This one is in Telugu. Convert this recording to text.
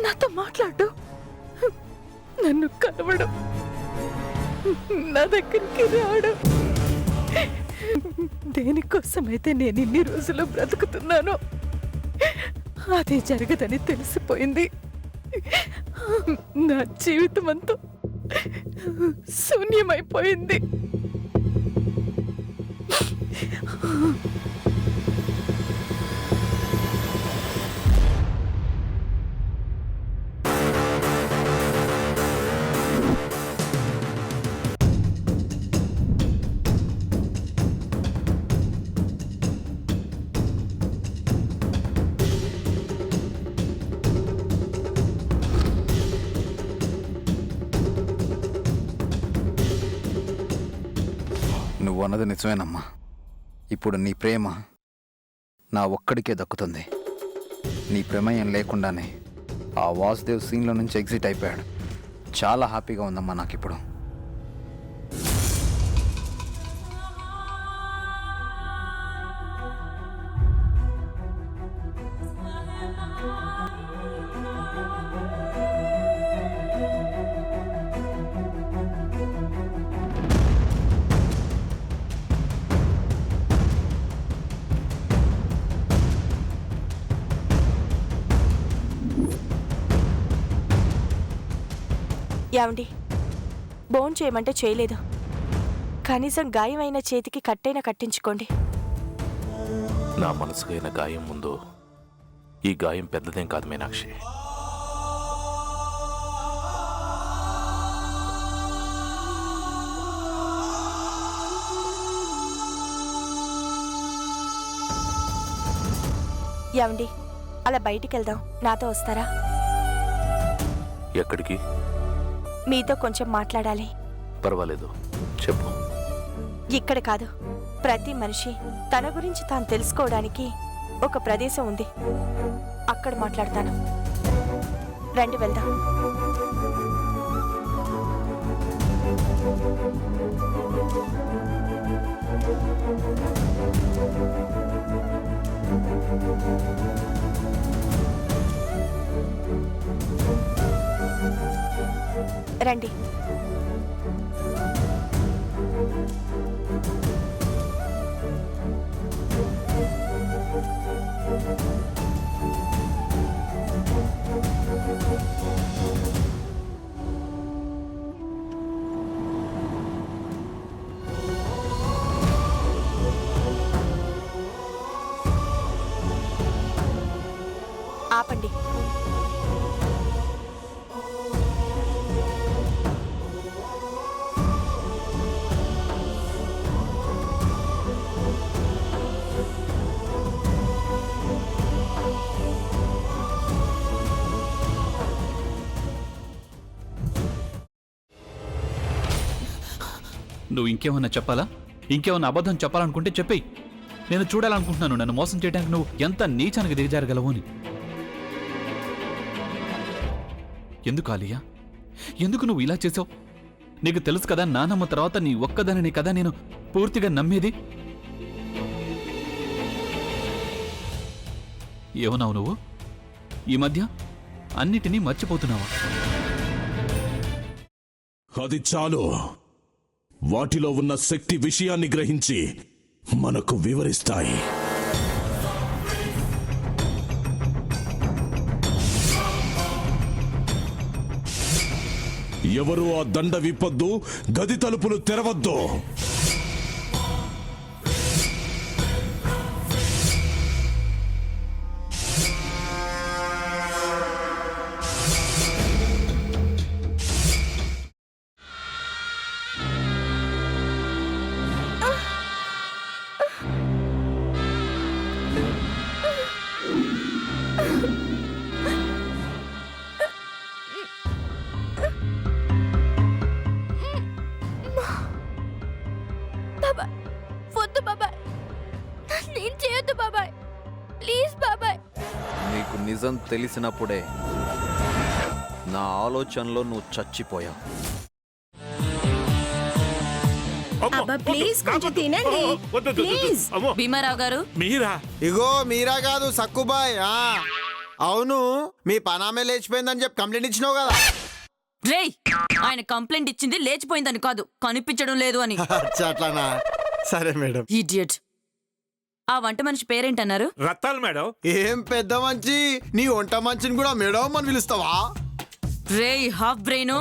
నాతో మాట్లాడు, నన్ను కలవడు, నా దగ్గరికి రాడు. దేనికోసమైతే నేను ఇన్ని రోజులు బ్రతుకుతున్నానో అదే జరగదని తెలిసిపోయింది. నా జీవితం అంతా శూన్యమైపోయింది. నువ్వు అన్నది నిజమేనమ్మా. ఇప్పుడు నీ ప్రేమ నా ఒక్కడికే దక్కుతుంది. నీ ప్రమేయం లేకుండానే ఆ వాసుదేవ్ సీన్లో నుంచి ఎగ్జిట్ అయిపోయాడు. చాలా హ్యాపీగా ఉందమ్మా నాకిప్పుడు. ఏమండి, బోన్ చేయమంటే చేయలేదు. కనీసం గాయమైన చేతికి కట్టైనా కట్టించుకోండి. నా మనసుకైన గాయం ముందు ఈ గాయం పెద్దదేం కాదు మీనాక్షి. ఏమండి, అలా బయటికి వెళ్దాం, నాతో వస్తారా? ఎక్కడికి? మీతో కొంచెం మాట్లాడాలి. పర్వాలేదు, చెప్పు. ఇక్కడ కాదు, ప్రతి మనిషి తన గురించి తాను తెలుసుకోవడానికి ఒక ప్రదేశం ఉంది. అక్కడ మాట్లాడతాను. రండి వెళ్దాం. రండి. ఆపండి. నువ్వు ఇంకేమన్నా చెప్పాలా? ఇంకేమన్నా అబద్ధం చెప్పాలనుకుంటే చెప్పేయి. నేను చూడాలనుకుంటున్నాను నన్ను మోసం చేయడానికి నువ్వు ఎంత నీచానికి దిగజారగలవు అని. ఎందుకు ఆలియా, ఎందుకు నువ్వు ఇలా చేసావు? నీకు తెలుసు కదా, నానమ్మ తర్వాత నీ ఒక్కదానిని కదా నేను పూర్తిగా నమ్మేది. ఏమన్నావు నువ్వు? ఈ మధ్య అన్నిటినీ మర్చిపోతున్నావా? అది చాలు. వాటిలో ఉన్న శక్తి విషయాన్ని గ్రహించి మనకు వివరిస్తాయి. ఎవరు ఆ దండ విప్పొద్దు, గది తలుపులు తెరవద్దు. నీకు నిజం తెలిసినప్పుడే నా ఆలోచనలో నువ్వు చచ్చిపోయావు. ప్లీజ్ కొంచెం తినండి. ప్లీజ్. భీమారావు గారు, మీరా? ఇగో మీరా కాదు, సక్కుబాయ్. అవును మీ పనామే లేచిపోయిందని చెప్పి కంప్లైంట్ ఇచ్చినావు కదా. రేయ్ ఆయన కంప్లైంట్ ఇచ్చింది లేచిపోయిందని కాదు, కనిపించడం లేదు అని. అచ్చా, అట్లానా? సరే మేడం. ఇడియట్. ఆ వంట మనిషి పేరేంటన్నారు? రత్తాలు మేడం. ఏం పెద్ద మంచి, నీ వంట మంచిని కూడా మేడం అని పిలుస్తావా? రేయ్ హాఫ్ బ్రెయిన్,